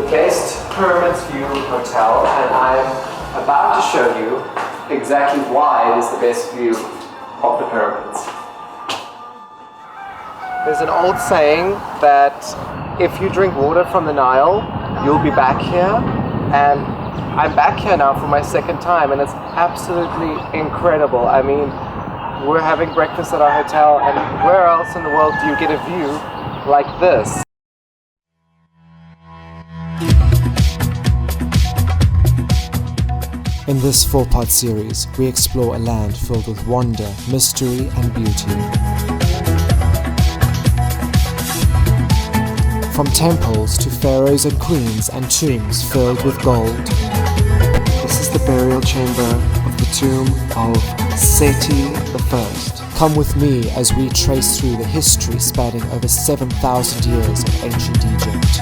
best Pyramids View hotel, and I'm about to show you exactly why it is the best view of the pyramids. There's an old saying that if you drink water from the Nile, you'll be back here, and I'm back here now for my second time, and it's absolutely incredible. I mean, we're having breakfast at our hotel, and where else in the world do you get a view like this? In this 4-part series, we explore a land filled with wonder, mystery, and beauty. From temples to pharaohs and queens and tombs filled with gold. This is the burial chamber of the tomb of Seti I. Come with me as we trace through the history spanning over 7,000 years of ancient Egypt.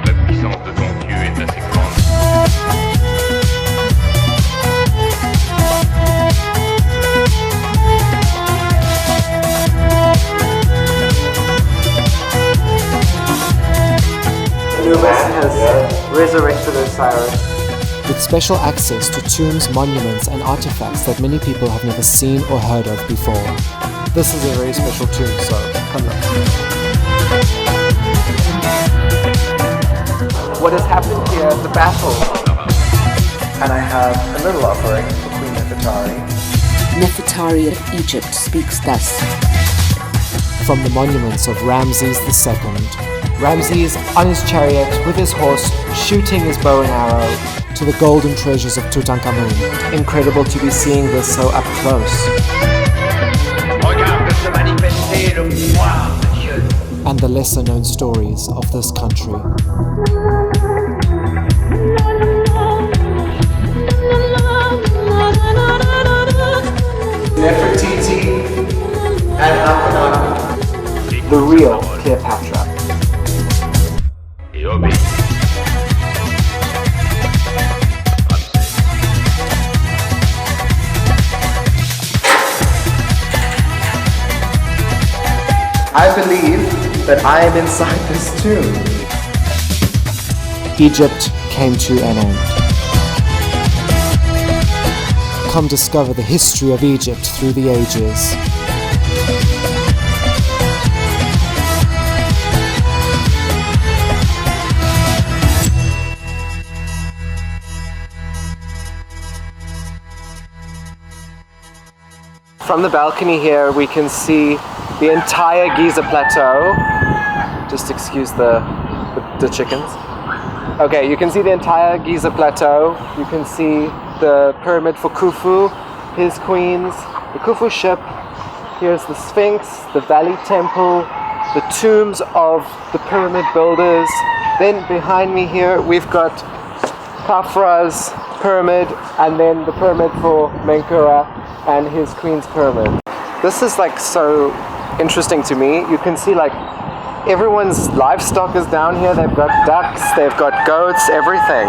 La puissance de ton Dieu est assez grande. Has resurrected Osiris. With special access to tombs, monuments, and artifacts that many people have never seen or heard of before. This is a very special tomb, so come on. What has happened here is the battle. And I have a little offering for Queen Nefertari. Nefertari of Egypt speaks thus. From the monuments of Ramses II, Ramses on his chariot with his horse shooting his bow and arrow, to the golden treasures of Tutankhamen. Incredible to be seeing this so up close. And the lesser known stories of this country. Nefertiti and Akhenaten, the real Cleopatra. I believe that I am inside this tomb. Egypt came to an end. Come discover the history of Egypt through the ages. From the balcony here, we can see the entire Giza plateau. Just excuse the chickens. Okay, you can see the entire Giza plateau. You can see the pyramid for Khufu, his queens, the Khufu ship. Here's the Sphinx, the Valley Temple, the tombs of the pyramid builders. Then behind me here, we've got Khafra's pyramid, and then the pyramid for Menkura and his queen's pyramid. This is like so interesting to me. You can see like everyone's livestock is down here. They've got ducks, they've got goats, everything.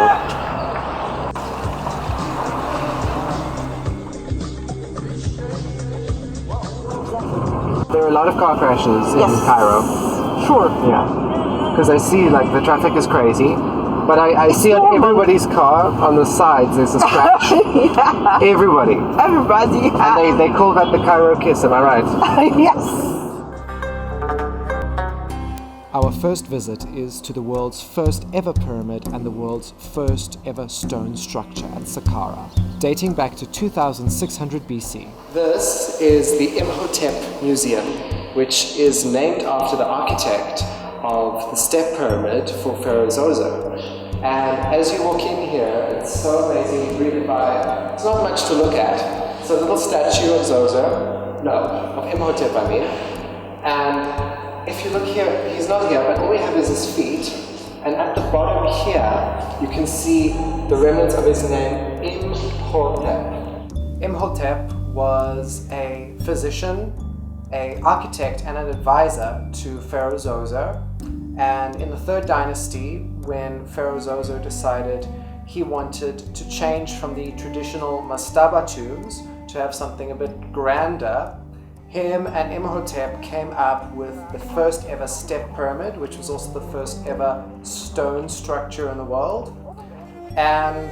There are a lot of car crashes in Cairo. Sure. Yeah. Because I see like the traffic is crazy. But I see on everybody's car, on the sides, there's a scratch. Yeah. Everybody. Everybody. Yeah. And they call that the Cairo kiss, am I right? Yes. Our first visit is to the world's first ever pyramid and the world's first ever stone structure at Saqqara, dating back to 2600 BC. This is the Imhotep Museum, which is named after the architect of the step pyramid for Pharaoh Zoser. And as you walk in here, it's so amazing, greeted by, it's not much to look at. It's a little statue of Zoser, of Imhotep I mean. And if you look here, he's not here, but all we have is his feet. And at the bottom here, you can see the remnants of his name, Imhotep. Imhotep was a physician, an architect, and an advisor to Pharaoh Zoser. And in the 3rd dynasty, when Pharaoh Zoser decided he wanted to change from the traditional mastaba tombs to have something a bit grander, Him and Imhotep came up with the first ever step pyramid, which was also the first ever stone structure in the world. And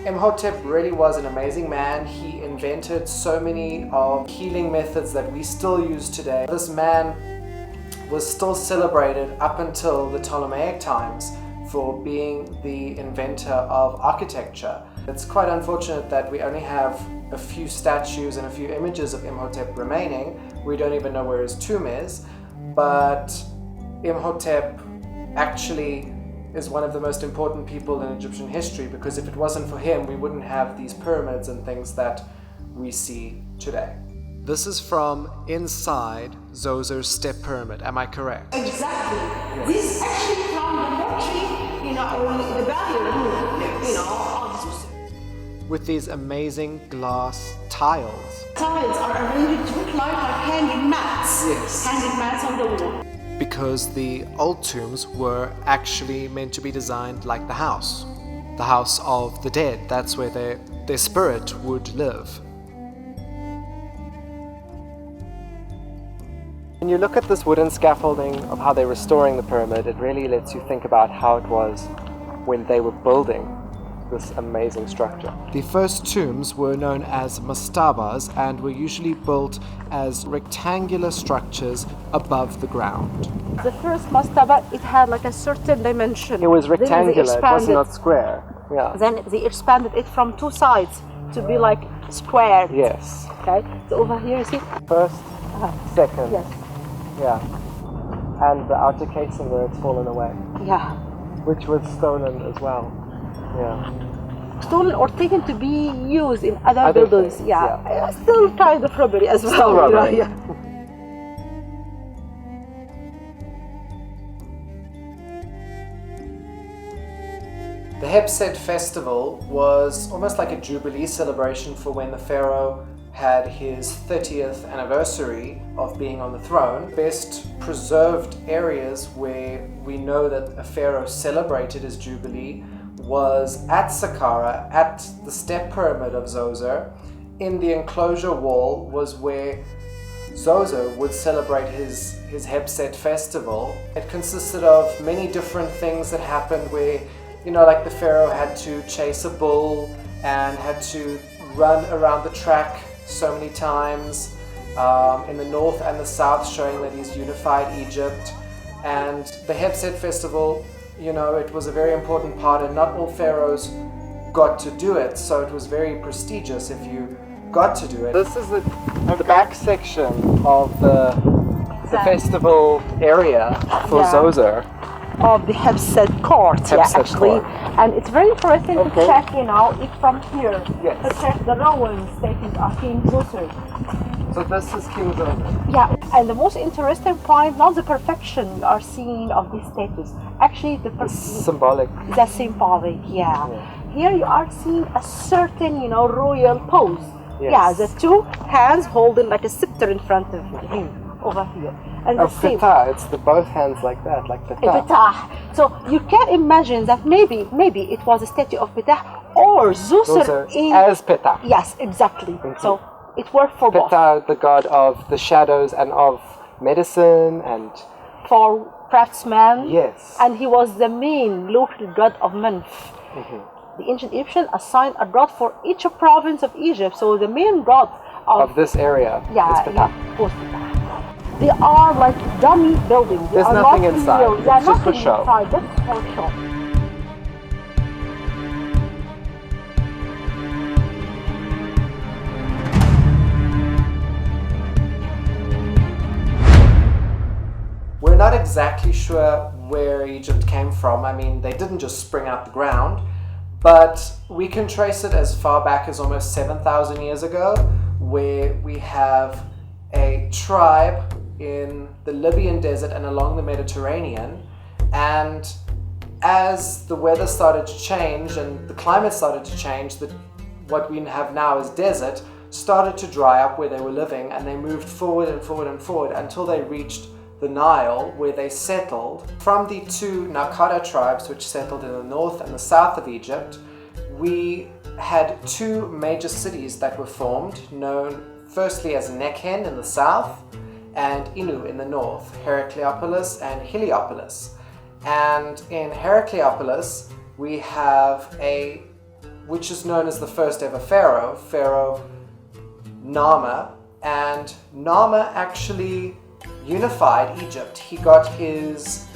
Imhotep really was an amazing man. He invented so many of healing methods that we still use today. This man was still celebrated up until the Ptolemaic times for being the inventor of architecture. It's quite unfortunate that we only have a few statues and a few images of Imhotep remaining. We don't even know where his tomb is, but Imhotep actually is one of the most important people in Egyptian history, because if it wasn't for him, we wouldn't have these pyramids and things that we see today. This is from inside Zoser's step pyramid, am I correct? Exactly. Yes. This is actually from the mortuary, or the barrier room, of Zoser. With these amazing glass tiles. Tiles are arranged to look like hanging mats. Yes. Hanging mats on the wall. Because the old tombs were actually meant to be designed like the house of the dead. That's where their spirit would live. When you look at this wooden scaffolding of how they're restoring the pyramid, it really lets you think about how it was when they were building this amazing structure. The first tombs were known as mastabas and were usually built as rectangular structures above the ground. The first mastaba, it had like a certain dimension. It was Then they rectangular, it was expanded- not square. Yeah. Then they expanded it from two sides to be like square. Yes. Okay. So over here, you see? First, second. Yes. Yeah. And the outer casing where it's fallen away, Yeah. which was stolen as well. Yeah. Stolen or taken to be used in other Other buildings. things, Yeah. yeah. Still kind of robbery as well. Still robbery. Yeah. The Hepset festival was almost like a jubilee celebration for when the pharaoh had his 30th anniversary of being on the throne. Best preserved areas where we know that a pharaoh celebrated his jubilee was at Saqqara, at the step pyramid of Zoser. In the enclosure wall was where Zoser would celebrate his Hepset festival. It consisted of many different things that happened where, like the pharaoh had to chase a bull and had to run around the track so many times in the north and the south, showing that he's unified Egypt. And the Hepset festival, it was a very important part, and not all pharaohs got to do it, so it was very prestigious if you got to do it. This is the back section of the festival area for Yeah. Zoser. Of the Hepset court, Hepset actually. court. And it's very interesting to check, if from here, Yes. to check the ruins stated are King Zoser. So this is King Zoser. Yeah, and the most interesting point, not the perfection we are seeing of these statues, actually Symbolic. the symbolic, yeah. Here you are seeing a certain, royal pose. Yes. Yeah, the two hands holding like a scepter in front of him over here. And the same. Petah, it's both hands like that, like Petah. Petah. So you can imagine that maybe it was a statue of Petah or Zoser as Petah. Yes, exactly. So it worked for both. Petah, the god of the shadows and of medicine and... For craftsmen. Yes. And he was the main local god of Menf. The ancient Egyptians assigned a god for each province of Egypt. So the main god of this area is Petah. was Petah. They are like dummy buildings. They There's are nothing not inside. real. It's They are just for nothing show. inside. Just for show. We're not exactly sure where Egypt came from. I mean, they didn't just spring out the ground, but we can trace it as far back as almost 7,000 years ago, where we have a tribe in the Libyan desert and along the Mediterranean. And as the weather started to change and the climate started to change, what we have now as desert started to dry up where they were living, and they moved forward and forward and forward until they reached the Nile, where they settled. From the two Naqada tribes, which settled in the north and the south of Egypt, we had two major cities that were formed, known firstly as Nekhen in the south and Inu in the north, Heracleopolis and Heliopolis. And in Heracleopolis we have which is known as the first ever pharaoh, Pharaoh Nama, and Nama actually unified Egypt. He got his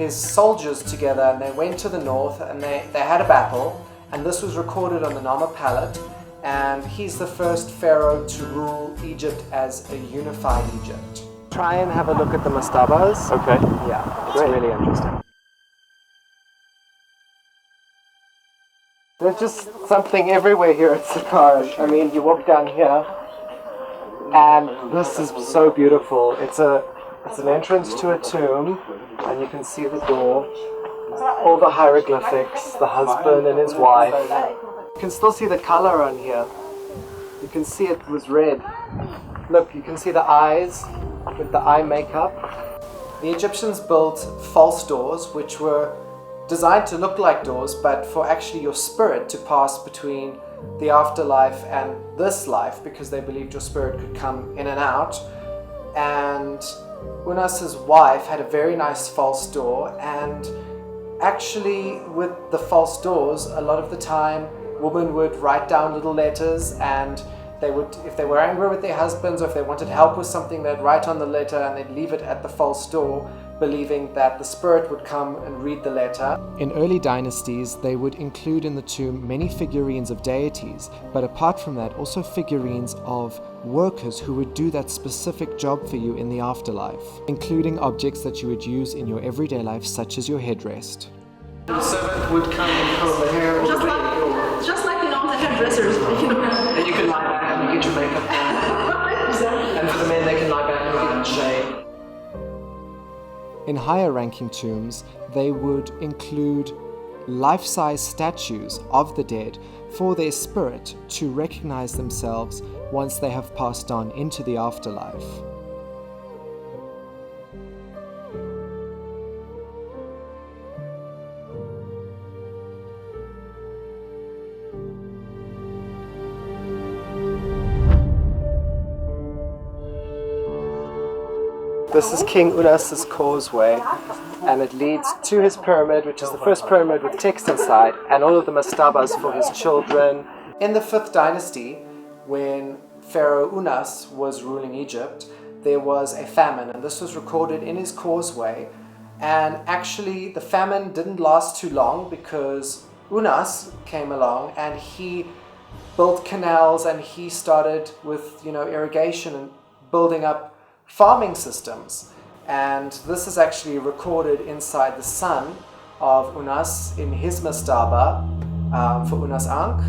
soldiers together and they went to the north and they had a battle, and this was recorded on the Nama palette, and he's the first pharaoh to rule Egypt as a unified Egypt. Try and have a look at the mastabas. Okay. Yeah, it's really interesting. There's just something everywhere here at Saqqara. I mean, you walk down here and this is so beautiful. It's an entrance to a tomb, and you can see the door, all the hieroglyphics, the husband and his wife. You can still see the color on here. You can see it was red. Look, you can see the eyes with the eye makeup. The Egyptians built false doors, which were designed to look like doors, but for actually your spirit to pass between the afterlife and this life, because they believed your spirit could come in and out. And Unas's wife had a very nice false door, and actually with the false doors, a lot of the time women would write down little letters, and they would, if they were angry with their husbands or if they wanted help with something, they'd write on the letter and they'd leave it at the false door, believing that the spirit would come and read the letter. In early dynasties, they would include in the tomb many figurines of deities, but apart from that, also figurines of workers who would do that specific job for you in the afterlife, including objects that you would use in your everyday life, such as your headrest. The servant would come and comb the hair all the way. Just like the hairdressers, And you can lie back and get your makeup done. Exactly. And for the men, they can lie back and get shaved. In higher ranking tombs, they would include life-size statues of the dead for their spirit to recognize themselves once they have passed on into the afterlife. This is King Unas's causeway, and it leads to his pyramid, which is the first pyramid with text inside, and all of the mastabas for his children. In the 5th dynasty, when Pharaoh Unas was ruling Egypt, there was a famine, and this was recorded in his causeway. And actually, the famine didn't last too long because Unas came along and he built canals, and he started with, irrigation and building up farming systems. And this is actually recorded inside the son of Unas in his mastaba for Unas Ankh.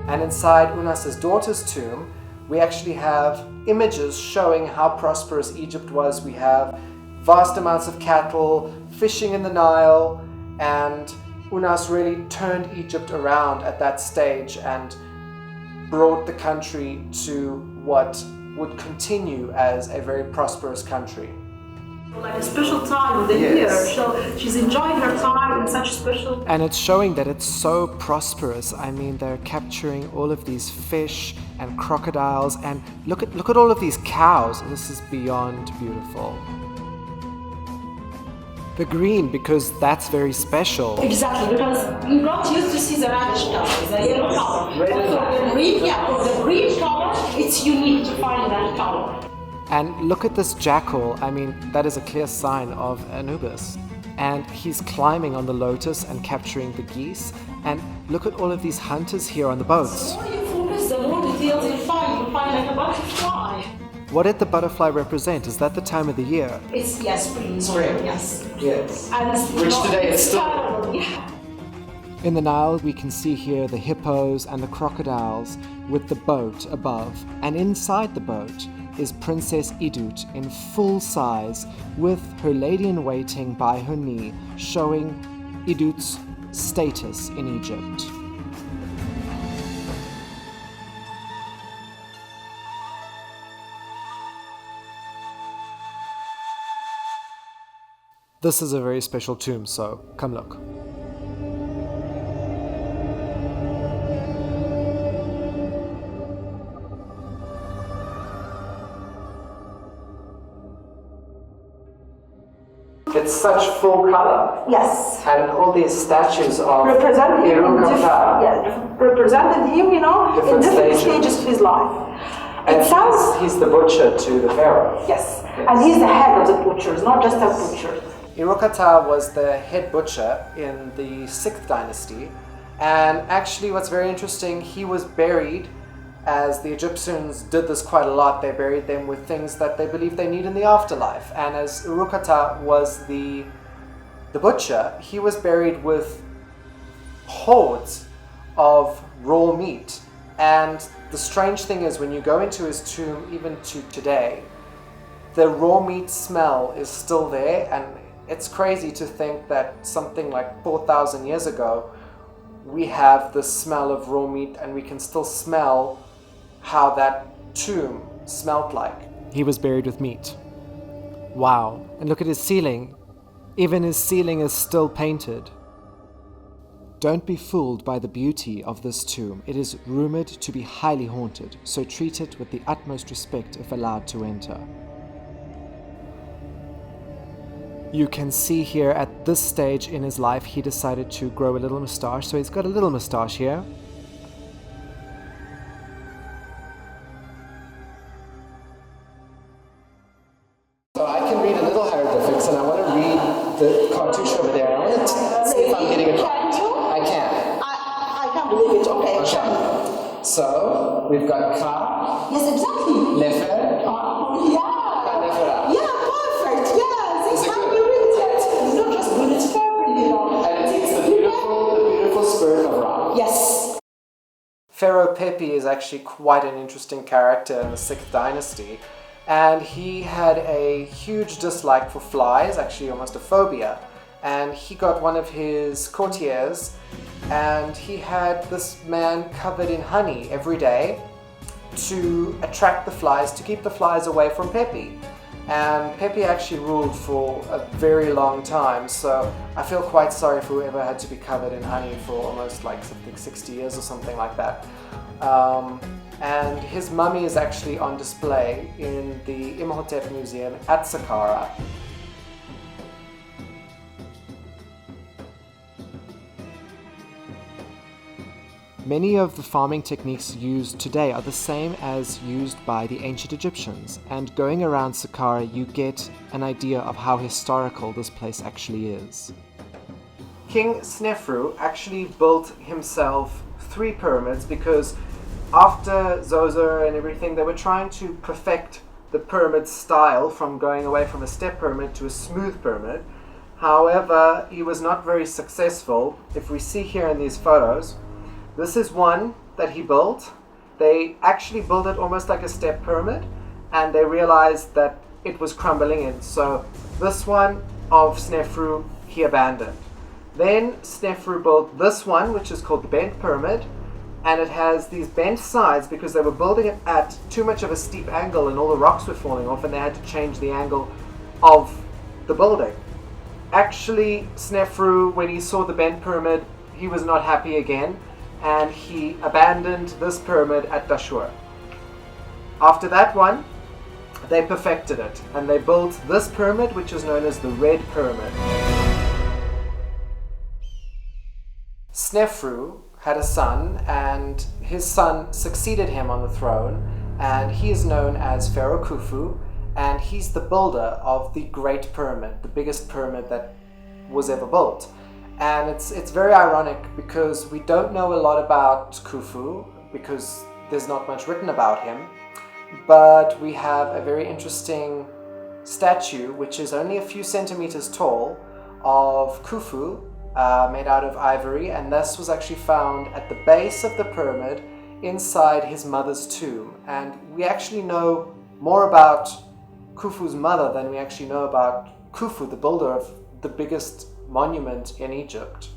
And inside Unas's daughter's tomb, we actually have images showing how prosperous Egypt was. We have vast amounts of cattle, fishing in the Nile, and Unas really turned Egypt around at that stage and brought the country to what would continue as a very prosperous country. Like a special time of the year, so she's enjoying her time in such special. And it's showing that it's so prosperous. I mean, they're capturing all of these fish and crocodiles, and look at all of these cows. This is beyond beautiful. The green, because that's very special. Exactly, because you're not used to see the radish color, the yellow color. For the green color, it's unique to find that color. And look at this jackal. I mean, that is a clear sign of Anubis. And he's climbing on the lotus and capturing the geese. And look at all of these hunters here on the boats. The more you focus, the more details you find like a butterfly. What did the butterfly represent? Is that the time of the year? It's, spring, yes. Yes. And Which today is still. Yeah. In the Nile, we can see here the hippos and the crocodiles with the boat above. And inside the boat is Princess Idut in full size with her lady-in-waiting by her knee, showing Idut's status in Egypt. This is a very special tomb, so come look. it's such full color. Yes. And all these statues of Representing him, represented him, in different stages of his life. And he's the butcher to the pharaoh. Yes, and he's the head of the butchers, not just a butcher. Irukata was the head butcher in the 6th dynasty, and actually what's very interesting, he was buried, as the Egyptians did this quite a lot, they buried them with things that they believed they need in the afterlife, and as Irukata was the butcher, he was buried with hordes of raw meat. And the strange thing is, when you go into his tomb, even to today, the raw meat smell is still there, and it's crazy to think that something like 4,000 years ago, we have the smell of raw meat, and we can still smell how that tomb smelled like. He was buried with meat. Wow. And look at his ceiling. Even his ceiling is still painted. Don't be fooled by the beauty of this tomb. It is rumored to be highly haunted, so treat it with the utmost respect if allowed to enter. You can see here at this stage in his life he decided to grow a little moustache, so he's got a little moustache here. So I can read a little hieroglyphics, and I want to read the cartouche over there. I want to see if I'm getting it right. Can you? I can. I can't believe it. Okay. Okay. So we've got Ka, Yes, exactly. Nefer, Yeah. Nefera. Yeah, perfect. Yes. Is It's it how good? you read it. It's not just good, it's perfect, And it's the beautiful spirit of Ra. Yes. Pharaoh Pepi is actually quite an interesting character in the 6th dynasty, and he had a huge dislike for flies, actually almost a phobia, and he got one of his courtiers, and he had this man covered in honey every day to attract the flies, to keep the flies away from Pepi. And Pepi actually ruled for a very long time, so I feel quite sorry for whoever had to be covered in honey for almost like something 60 years or something like that. And his mummy is actually on display in the Imhotep Museum at Saqqara. Many of the farming techniques used today are the same as used by the ancient Egyptians, and going around Saqqara you get an idea of how historical this place actually is. King Snefru actually built himself 3 pyramids because after Zoser and everything, they were trying to perfect the pyramid style from going away from a step pyramid to a smooth pyramid. However, he was not very successful. If we see here in these photos, this is one that he built. They actually built it almost like a step pyramid, and they realized that it was crumbling in. So this one of Snefru, he abandoned. Then Snefru built this one, which is called the bent pyramid, and it has these bent sides because they were building it at too much of a steep angle and all the rocks were falling off, and they had to change the angle of the building. Actually, Snefru, when he saw the bent pyramid, he was not happy again, and he abandoned this pyramid at Dashur. After that one, they perfected it, and they built this pyramid, which is known as the Red Pyramid. Snefru had a son, and his son succeeded him on the throne, and he is known as Pharaoh Khufu, and he's the builder of the Great Pyramid, the biggest pyramid that was ever built. And it's very ironic because we don't know a lot about Khufu because there's not much written about him, but we have a very interesting statue which is only a few centimeters tall of Khufu, made out of ivory, and this was actually found at the base of the pyramid inside his mother's tomb. And we actually know more about Khufu's mother than we actually know about Khufu, the builder of the biggest monument in Egypt.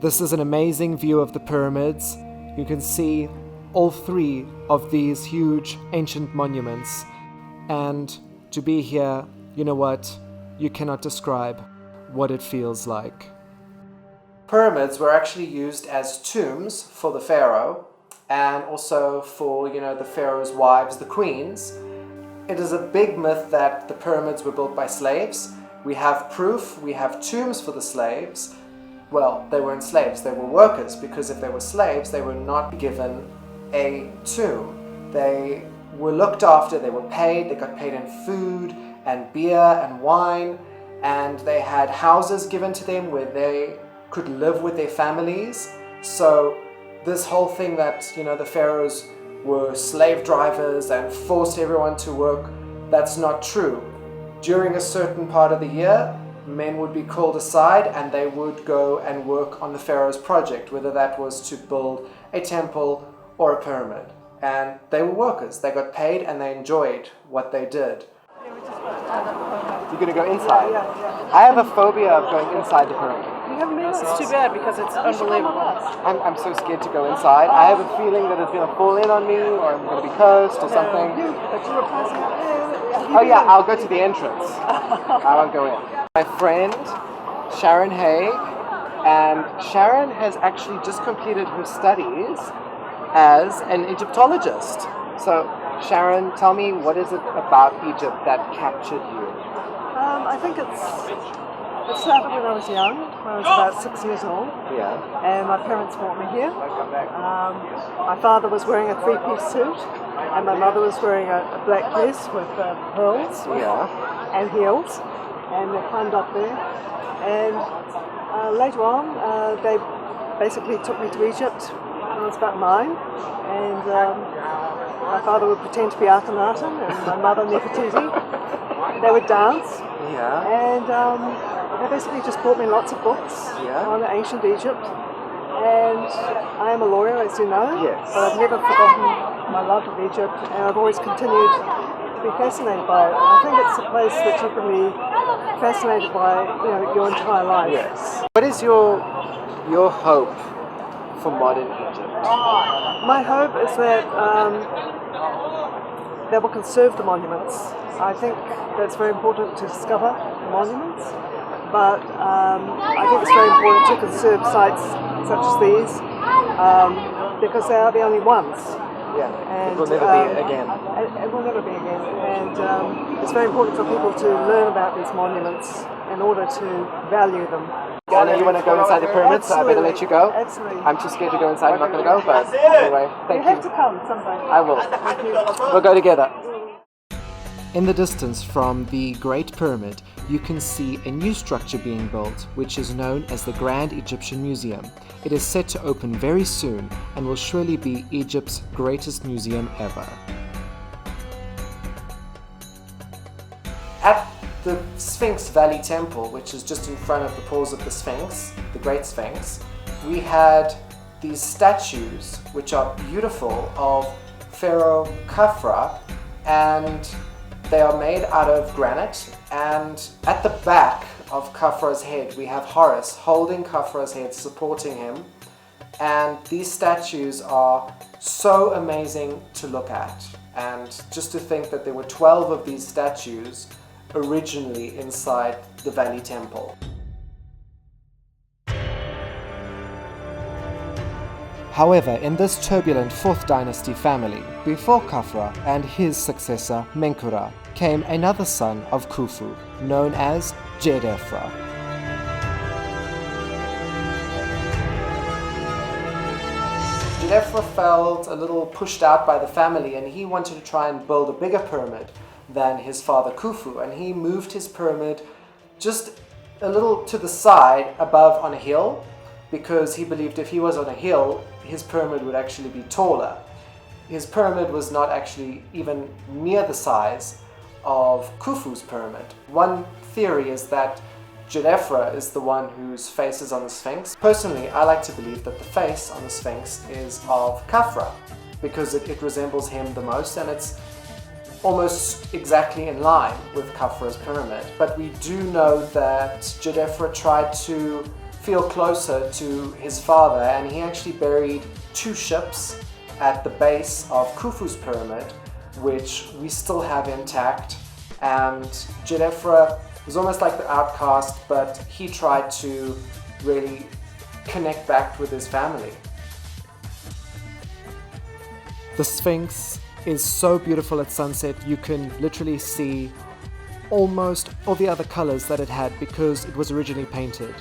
This is an amazing view of the pyramids. You can see all 3 of these huge ancient monuments, and to be here, you know what, you cannot describe what it feels like. Pyramids were actually used as tombs for the pharaoh, and also for, the pharaoh's wives, the queens. It is a big myth that the pyramids were built by slaves. We have proof, we have tombs for the slaves. Well, they weren't slaves, they were workers, because if they were slaves, they were not given a tomb. They were looked after, they were paid, they got paid in food and beer and wine, and they had houses given to them where they could live with their families. So this whole thing that, the pharaohs were slave drivers and forced everyone to work, that's not true. During a certain part of the year, men would be called aside and they would go and work on the pharaoh's project, whether that was to build a temple or a pyramid. And they were workers, they got paid and they enjoyed what they did. You're going to go inside? Yeah. I have a phobia of going inside the pyramid. You haven't been? It's too bad because it's unbelievable. I'm so scared to go inside. I have a feeling that it's going to fall in on me, or I'm going to be cursed or something. But you were passing out there. Oh yeah, I'll go to the entrance. I won't go in. My friend, Sharon Haig, and Sharon has actually just completed her studies as an Egyptologist. So Sharon, tell me, what is it about Egypt that captured you? I think it started when I was young, when I was about 6 years old. Yeah. And my parents brought me here. My father was wearing a three-piece suit, and my mother was wearing a black dress with pearls and heels, and they climbed up there. And later on, they basically took me to Egypt when I was about 9, and my father would pretend to be Akhenaten, and my mother Nefertiti. They would dance, and they basically just brought me lots of books on ancient Egypt. And I am a lawyer, as you know, but I've never forgotten my love of Egypt, and I've always continued to be fascinated by it. I think it's a place that you can be fascinated by, your entire life. Yes. What is your hope for modern Egypt? My hope is that they will conserve the monuments. I think that's very important to discover the monuments, but I think it's very important to conserve sites such as these because they are the only ones. Yeah, and it will never be again. It will never be again, and it's very important for people to learn about these monuments in order to value them. I know you want to go inside the pyramids, so I better let you go. Absolutely. I'm too scared to go inside, I'm not going to go, but anyway, thank you. You have to come sometime. I will. Thank you. We'll go together. In the distance from the Great Pyramid, you can see a new structure being built, which is known as the Grand Egyptian Museum. It is set to open very soon and will surely be Egypt's greatest museum ever. At the Sphinx Valley Temple, which is just in front of the paws of the Sphinx, the Great Sphinx, we had these statues, which are beautiful, of Pharaoh Khafra, and they are made out of granite, and at the back of Khafra's head we have Horus holding Khafra's head, supporting him, and these statues are so amazing to look at. And just to think that there were 12 of these statues originally inside the Valley Temple. However, in this turbulent 4th dynasty family, before Khafra and his successor Menkura, came another son of Khufu, known as Djedefre. Djedefre felt a little pushed out by the family, and he wanted to try and build a bigger pyramid than his father Khufu, and he moved his pyramid just a little to the side above on a hill, because he believed if he was on a hill, his pyramid would actually be taller. His pyramid was not actually even near the size of Khufu's pyramid. One theory is that Djedefre is the one whose face is on the Sphinx. Personally, I like to believe that the face on the Sphinx is of Khafra, because it resembles him the most, and it's almost exactly in line with Khafra's pyramid. But we do know that Djedefre tried to feel closer to his father, and he actually buried 2 ships at the base of Khufu's pyramid, which we still have intact. And Djedefre was almost like the outcast, but he tried to really connect back with his family. The Sphinx is so beautiful at sunset, you can literally see almost all the other colors that it had because it was originally painted.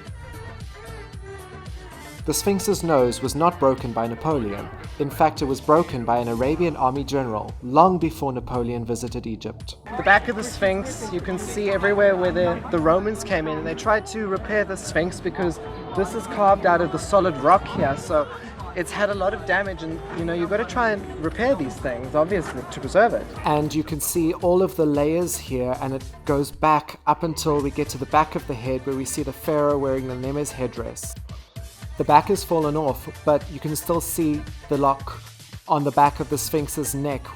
The Sphinx's nose was not broken by Napoleon. In fact, it was broken by an Arabian army general long before Napoleon visited Egypt. The back of the Sphinx, you can see everywhere where the Romans came in and they tried to repair the Sphinx because this is carved out of the solid rock here, so it's had a lot of damage, and you've got to try and repair these things, obviously, to preserve it. And you can see all of the layers here, and it goes back up until we get to the back of the head where we see the pharaoh wearing the Nemes headdress. The back has fallen off, but you can still see the lock on the back of the Sphinx's neck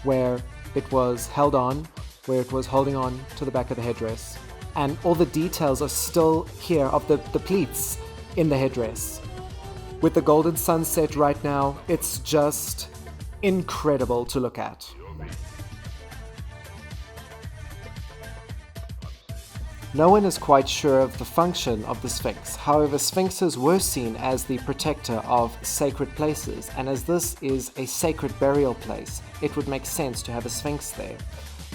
where it was held on, where it was holding on to the back of the headdress. And all the details are still here of the pleats in the headdress. With the golden sunset right now, it's just incredible to look at. No one is quite sure of the function of the Sphinx. However, sphinxes were seen as the protector of sacred places, and as this is a sacred burial place, it would make sense to have a sphinx there.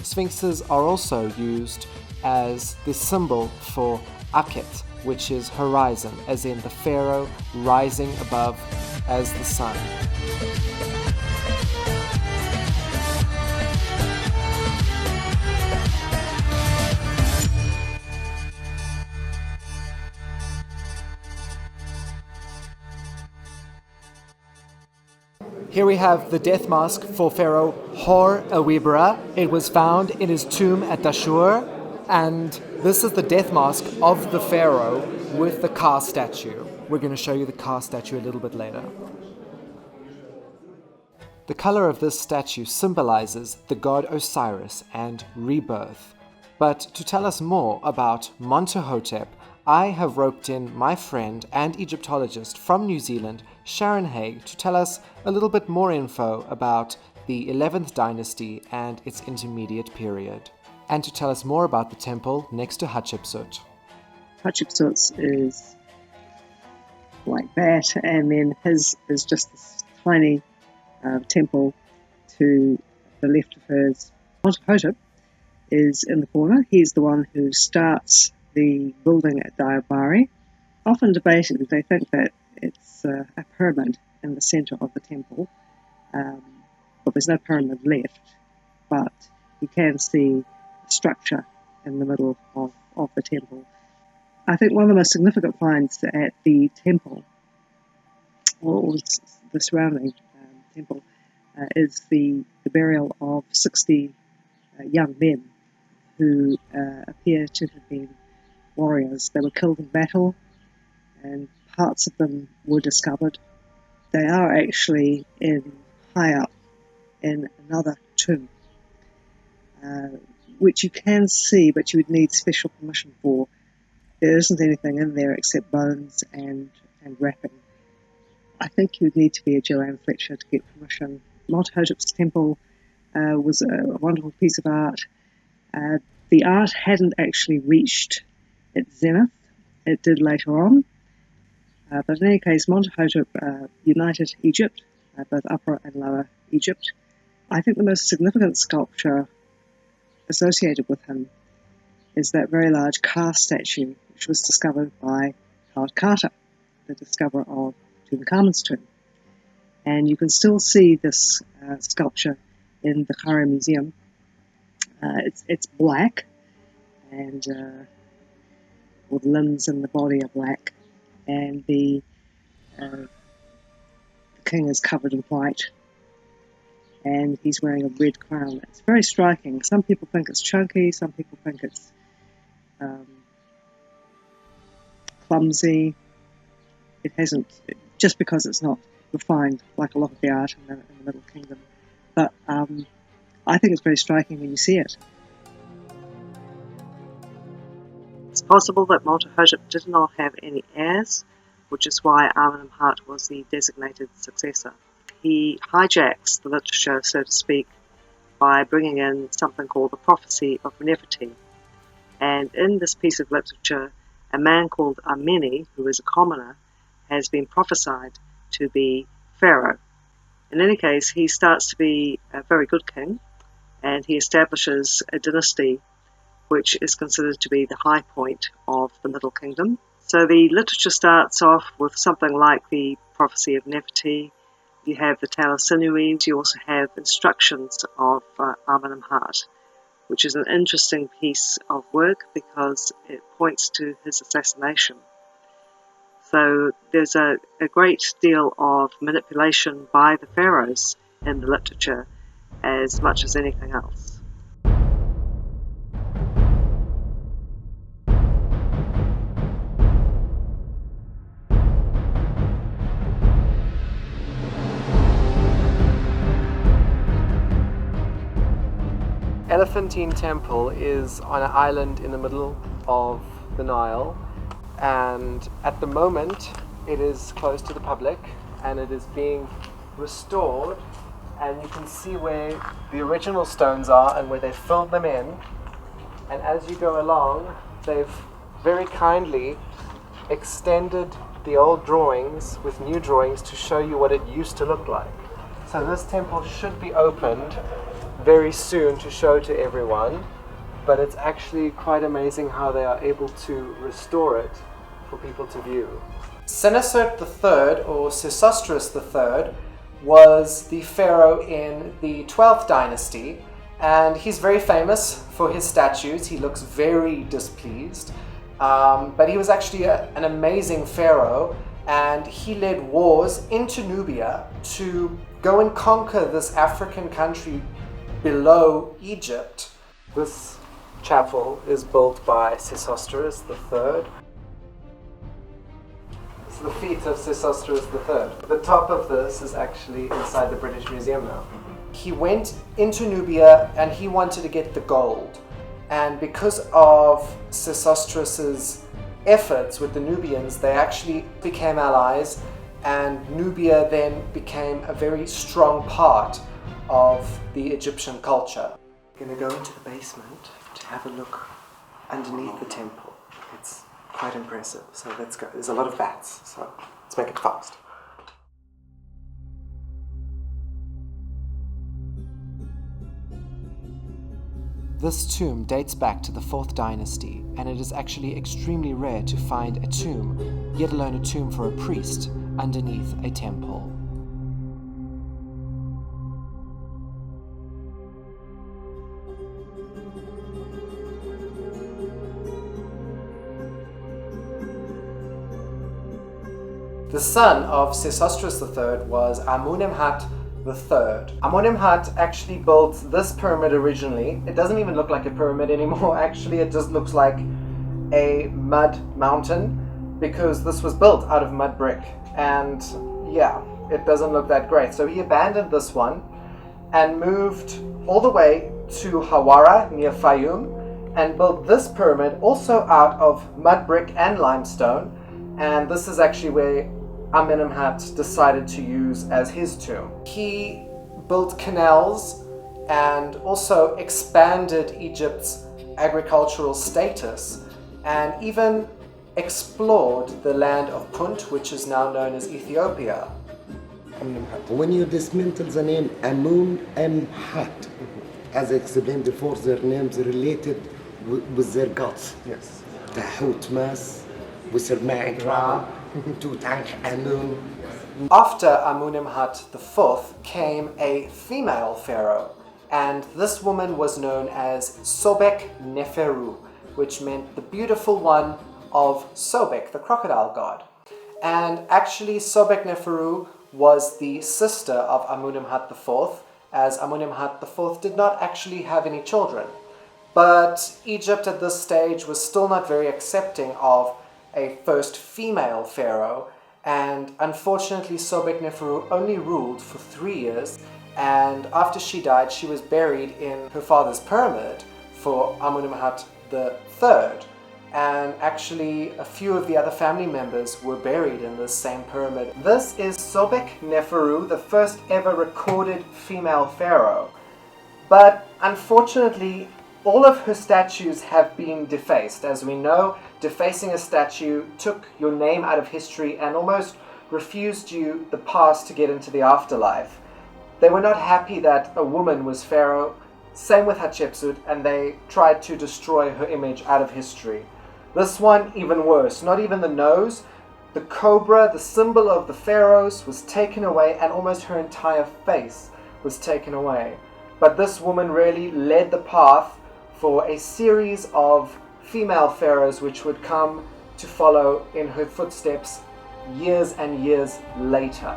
Sphinxes are also used as the symbol for Akhet, which is horizon, as in the pharaoh rising above as the sun. Here we have the death mask for Pharaoh Hor-Ewibra. It was found in his tomb at Dashur, and this is the death mask of the pharaoh with the Ka statue. We're going to show you the Ka statue a little bit later. The color of this statue symbolizes the god Osiris and rebirth. But to tell us more about Montuhotep, I have roped in my friend and Egyptologist from New Zealand, Sharon Haig, to tell us a little bit more info about the 11th dynasty and its intermediate period, and to tell us more about the temple next to Hatshepsut. Hatshepsut's is like that, and then his is just this tiny temple to the left of hers. Montuhotep is in the corner. He's the one who starts the building at Diabari. Often debated, they think that it's a pyramid in the centre of the temple. But there's no pyramid left, but you can see a structure in the middle of the temple. I think one of the most significant finds at the temple, or the surrounding temple, is the burial of 60 young men who appear to have been warriors. They were killed in battle, and parts of them were discovered. They are actually high up in another tomb, which you can see, but you would need special permission for. There isn't anything in there except bones and wrapping. I think you would need to be a Joanne Fletcher to get permission. Montuhotep's temple was a wonderful piece of art. The art hadn't actually reached its zenith. It did later on. But in any case, Montuhotep united Egypt, both Upper and Lower Egypt. I think the most significant sculpture associated with him is that very large Ka statue, which was discovered by Howard Carter, the discoverer of Tutankhamun's tomb. And you can still see this sculpture in the Cairo Museum. It's black, and all the limbs and the body are black, and the king is covered in white, and he's wearing a red crown. It's very striking. Some people think it's chunky, some people think it's clumsy. It hasn't, just because it's not refined like a lot of the art in the Middle Kingdom. But I think it's very striking when you see it. It's possible that Montuhotep did not have any heirs, which is why Amenemhat was the designated successor. He hijacks the literature, so to speak, by bringing in something called the prophecy of Nefertiti. And in this piece of literature, a man called Ameni, who is a commoner, has been prophesied to be Pharaoh. In any case, he starts to be a very good king, and he establishes a dynasty which is considered to be the high point of the Middle Kingdom. So the literature starts off with something like the prophecy of Nefertiti. You have the Tale of Sinewy. You also have instructions of Amenemhat, which is an interesting piece of work because it points to his assassination. So there's a great deal of manipulation by the pharaohs in the literature as much as anything else. Elephantine Temple is on an island in the middle of the Nile, and at the moment it is closed to the public and it is being restored, and you can see where the original stones are and where they filled them in, and as you go along they've very kindly extended the old drawings with new drawings to show you what it used to look like. So this temple should be opened very soon to show to everyone, but it's actually quite amazing how they are able to restore it for people to view. Senusert III, or Sesostris III, was the pharaoh in the 12th dynasty, and he's very famous for his statues. He looks very displeased, but he was actually an amazing pharaoh, and he led wars into Nubia to go and conquer this African country below Egypt. This chapel is built by Sesostris III. It's the feet of Sesostris III. The top of this is actually inside the British Museum now. He went into Nubia and he wanted to get the gold. And because of Sesostris's efforts with the Nubians, they actually became allies, and Nubia then became a very strong part of the Egyptian culture. We're going to go into the basement to have a look underneath the temple. It's quite impressive, so let's go. There's a lot of bats, so let's make it fast. This tomb dates back to the 4th dynasty, and it is actually extremely rare to find a tomb, yet alone a tomb for a priest, underneath a temple. The son of Sesostris III was Amenemhat III. Amenemhat actually built this pyramid originally. It doesn't even look like a pyramid anymore, actually it just looks like a mud mountain, because this was built out of mud brick, and yeah, it doesn't look that great. So he abandoned this one and moved all the way to Hawara near Fayum and built this pyramid also out of mud brick and limestone, and this is actually where Amenemhat decided to use as his tomb. He built canals and also expanded Egypt's agricultural status, and even explored the land of Punt, which is now known as Ethiopia. When you dismantle the name Amenemhat, as I explained before, their names related with their gods. Yes. Tahutmas, Wisserma'ikra, Tutankhamen. After Amenemhat IV came a female pharaoh, and this woman was known as Sobek Neferu, which meant the beautiful one of Sobek, the crocodile god. And actually Sobek Neferu was the sister of Amenemhat IV, as Amenemhat IV did not actually have any children. But Egypt at this stage was still not very accepting of a first female pharaoh, and unfortunately Sobek Neferu only ruled for 3 years, and after she died she was buried in her father's pyramid for Amenemhat III, and actually a few of the other family members were buried in this same pyramid. This is Sobek Neferu, the first ever recorded female pharaoh, but unfortunately all of her statues have been defaced. As we know, defacing a statue took your name out of history and almost refused you the pass to get into the afterlife. They were not happy that a woman was pharaoh. Same with Hatshepsut, and they tried to destroy her image out of history. This one, even worse. Not even the nose. The cobra, the symbol of the pharaohs, was taken away, and almost her entire face was taken away. But this woman really led the path for a series of female pharaohs which would come to follow in her footsteps years and years later.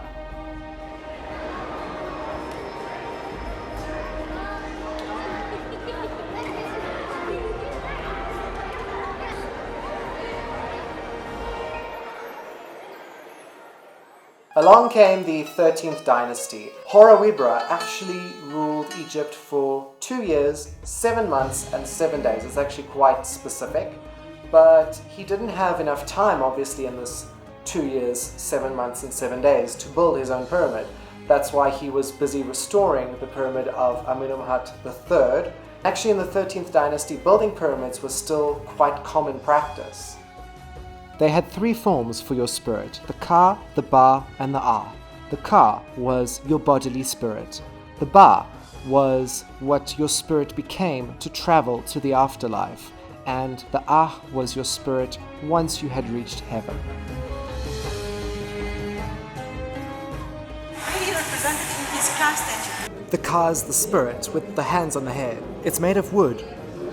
Along came the 13th dynasty. Horowibra actually ruled Egypt for 2 years, 7 months and 7 days. It's actually quite specific, but he didn't have enough time, obviously, in this 2 years, 7 months and 7 days to build his own pyramid. That's why he was busy restoring the pyramid of Amenemhat III. Actually, in the 13th dynasty, building pyramids was still quite common practice. They had 3 forms for your spirit: the Ka, the Ba, and the Ah. The Ka was your bodily spirit. The Ba was what your spirit became to travel to the afterlife. And the Ah was your spirit once you had reached heaven. Really represented in his Ka statue. The Ka is the spirit with the hands on the head. It's made of wood.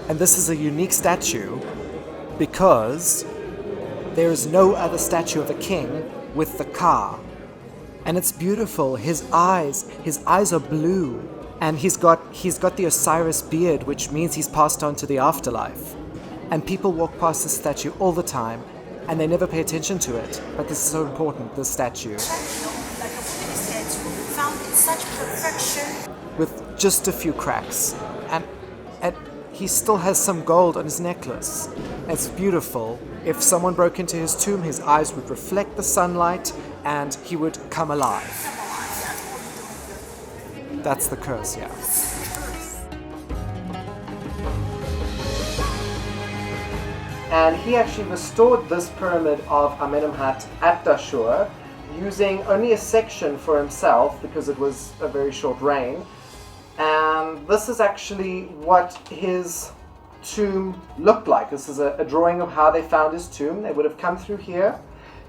And this is a unique statue because there is no other statue of a king with the Ka. And it's beautiful. His eyes are blue. And he's got the Osiris beard, which means he's passed on to the afterlife. And people walk past this statue all the time, and they never pay attention to it. But this is so important, this statue. Like a wooden statue, found in such perfection. With just a few cracks. And he still has some gold on his necklace. It's beautiful. If someone broke into his tomb, his eyes would reflect the sunlight and he would come alive. That's the curse, yeah. And he actually restored this pyramid of Amenemhat at Dashur using only a section for himself because it was a very short reign. And this is actually what his tomb looked like. This is a drawing of how they found his tomb. They would have come through here.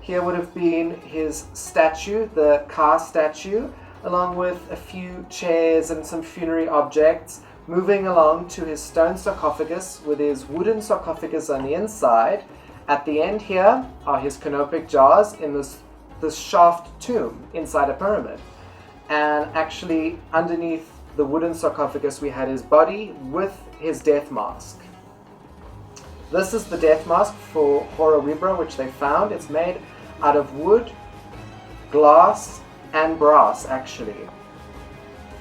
Here would have been his statue, the Ka statue, along with a few chairs and some funerary objects, moving along to his stone sarcophagus with his wooden sarcophagus on the inside. At the end here are his canopic jars in this shaft tomb inside a pyramid. And actually underneath the wooden sarcophagus we had his body with his death mask. This is the death mask for Horowibra, which they found. It's made out of wood, glass and brass actually.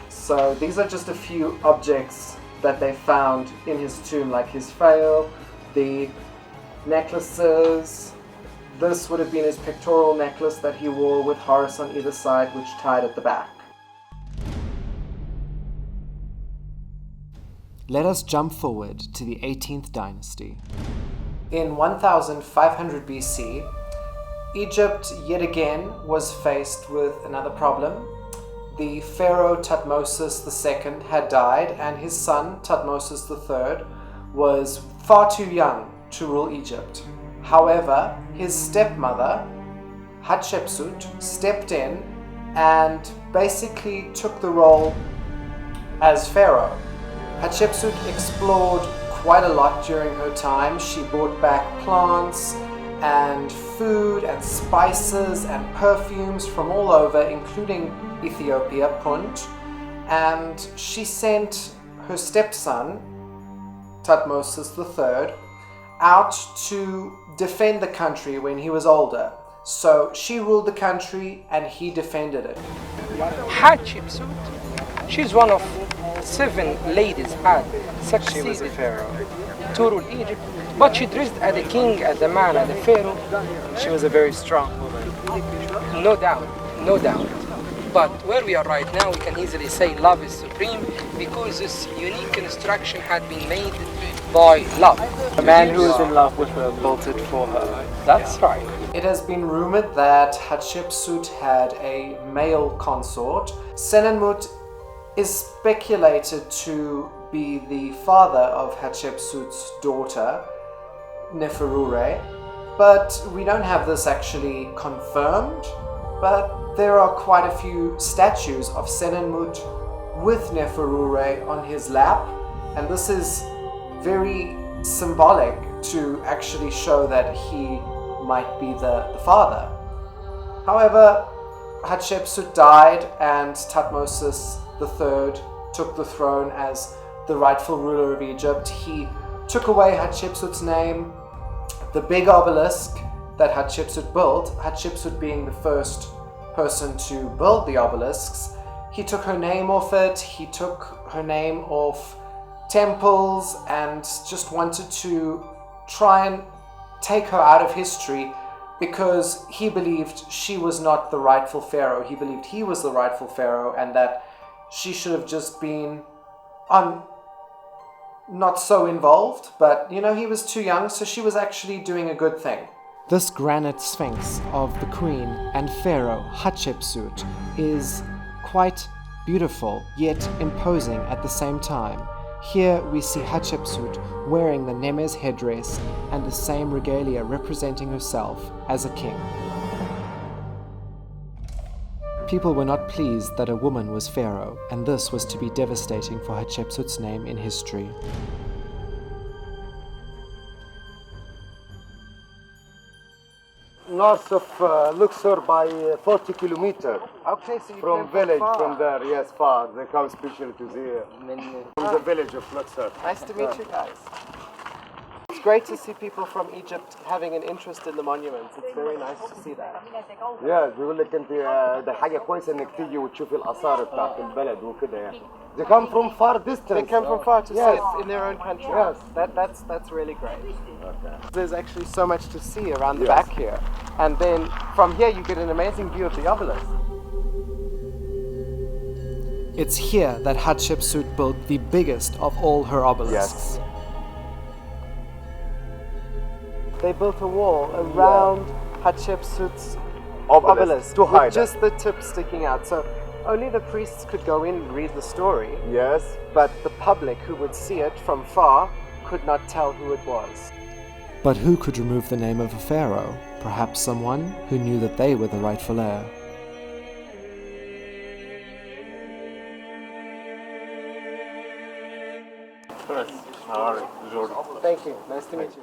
So these are just a few objects that they found in his tomb, like his veil, the necklaces. This would have been his pectoral necklace that he wore with Horus on either side, which tied at the back. Let us jump forward to the 18th dynasty. In 1500 BC, Egypt yet again was faced with another problem. The Pharaoh Thutmosis II had died, and his son Thutmosis III was far too young to rule Egypt. However, his stepmother Hatshepsut stepped in and basically took the role as Pharaoh. Hatshepsut explored quite a lot during her time. She brought back plants and food and spices and perfumes from all over, including Ethiopia, Punt, and she sent her stepson, Thutmosis III, out to defend the country when he was older. So she ruled the country and he defended it. Hatshepsut, she's one of 7 ladies had succeeded She was a pharaoh. to rule Egypt, but she dressed as a king, as a man, as a pharaoh. She was a very strong woman. No doubt, no doubt. But where we are right now, we can easily say love is supreme because this unique construction had been made by love. A man who was in love with her built it for her. That's right. It has been rumored that Hatshepsut had a male consort. Senenmut is speculated to be the father of Hatshepsut's daughter, Neferure, but we don't have this actually confirmed. But there are quite a few statues of Senenmut with Neferure on his lap, and this is very symbolic to actually show that he might be the father. However, Hatshepsut died and Thutmose III took the throne as the rightful ruler of Egypt. He took away Hatshepsut's name. The big obelisk that Hatshepsut built, Hatshepsut being the first person to build the obelisks, he took her name off it, he took her name off temples, and just wanted to try and take her out of history because he believed she was not the rightful pharaoh. He believed he was the rightful pharaoh and that she should have just been not so involved, but you know, he was too young, so she was actually doing a good thing. This granite sphinx of the queen and pharaoh Hatshepsut is quite beautiful yet imposing at the same time. Here we see Hatshepsut wearing the Nemes headdress and the same regalia representing herself as a king. People were not pleased that a woman was pharaoh, and this was to be devastating for Hatshepsut's name in history. North of Luxor by 40 kilometers. Okay, so you From came village, far. from there, yes, far. They come specially to the from the village of Luxor. Nice to meet you guys. It's great to see people from Egypt having an interest in the monuments. It's very nice to see that. Yeah, بيقول لك انت ده حاجة كويسة انك تيجي وتشوفي الآثار بتاعت البلد وكده يعني. They come from far distance. They come from far to see Yes. it in their own country. Yes. That's really great. Okay. There's actually so much to see around the Yes. back here. And then from here you get an amazing view of the obelisk. It's here that Hatshepsut built the biggest of all her obelisks. Yes. They built a wall around Hatshepsut's Obelisk, obelisk to with hide just it. the tip sticking out. So only the priests could go in and read the story, Yes. but the public who would see it from far could not tell who it was. But who could remove the name of a pharaoh? Perhaps someone who knew that they were the rightful heir. Thank you. Nice to meet you.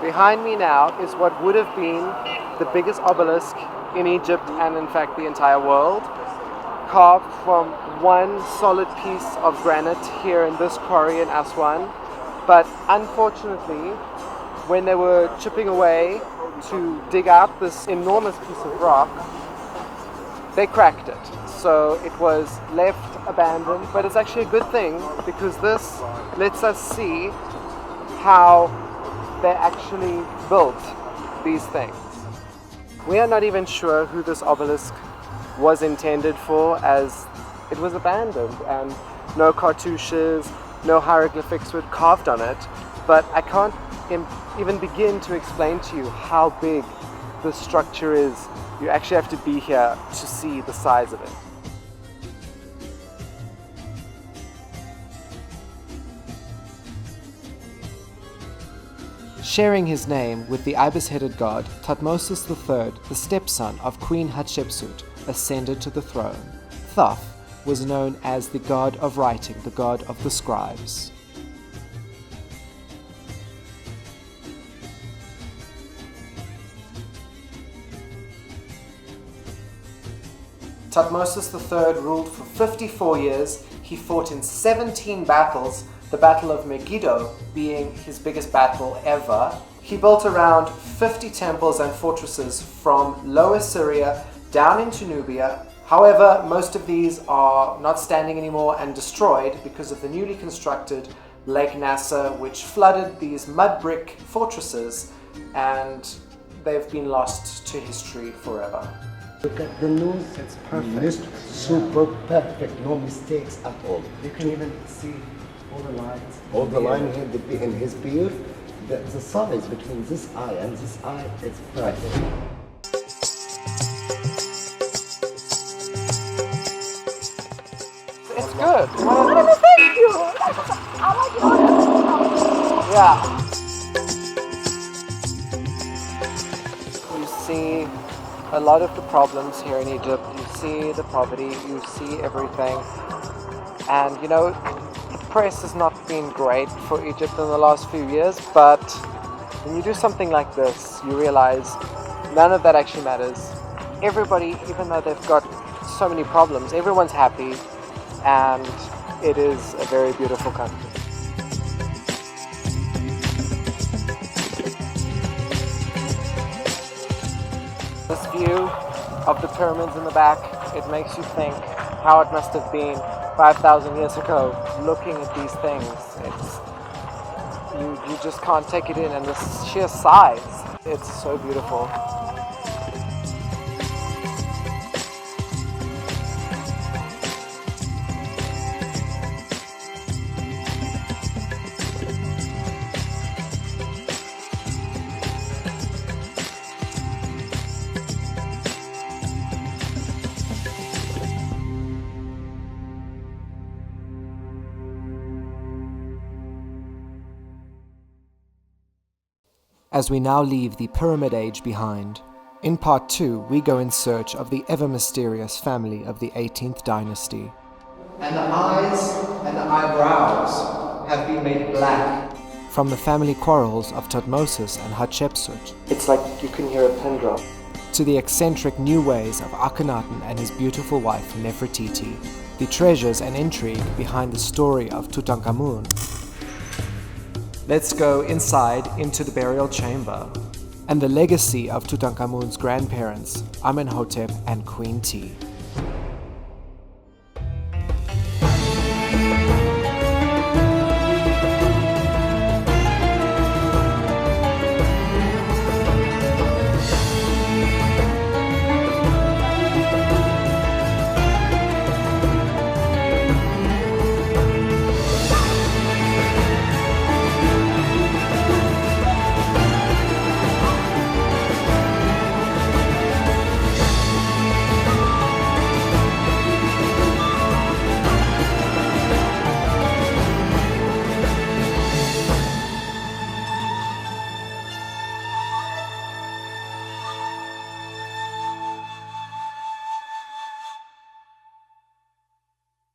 Behind me now is what would have been the biggest obelisk in Egypt and in fact the entire world, carved from one solid piece of granite here in this quarry in Aswan. But unfortunately, when they were chipping away to dig out this enormous piece of rock, they cracked it. So it was left abandoned, but it's actually a good thing because this lets us see how they actually built these things. We are not even sure who this obelisk was intended for, as it was abandoned and no cartouches, no hieroglyphics were carved on it, but I can't even begin to explain to you how big this structure is. You actually have to be here to see the size of it. Sharing his name with the ibis-headed god, Thutmose III, the stepson of Queen Hatshepsut, ascended to the throne. Thoth was known as the god of writing, the god of the scribes. Thutmose III ruled for 54 years. He fought in 17 battles, the Battle of Megiddo being his biggest battle ever. He built around 50 temples and fortresses from Lower Syria down into Nubia. However, most of these are not standing anymore and destroyed because of the newly constructed Lake Nasser, which flooded these mud brick fortresses, and they've been lost to history forever. Look at the nose. It's perfect. Super perfect. No mistakes at all. You can even see all the lines. All the line in his beard, the size between this eye and this eye is perfect. It's good. Thank you! I like it. Yeah. You see a lot of the problems here in Egypt. You see the poverty, you see everything. And you know, the press has not been great for Egypt in the last few years, but when you do something like this, you realize none of that actually matters. Everybody, even though they've got so many problems, everyone's happy, and it is a very beautiful country. This view of the pyramids in the back, it makes you think how it must have been 5,000 years ago, looking at these things. You just can't take it in, and the sheer size, it's so beautiful. As we now leave the Pyramid Age behind, in part 2 we go in search of the ever-mysterious family of the 18th dynasty. And the eyes and the eyebrows have been made black. From the family quarrels of Thutmosis and Hatshepsut, It's like you can hear a pin drop. to the eccentric new ways of Akhenaten and his beautiful wife Nefertiti, the treasures and intrigue behind the story of Tutankhamun. Let's go inside into the burial chamber and the legacy of Tutankhamun's grandparents, Amenhotep and Queen T.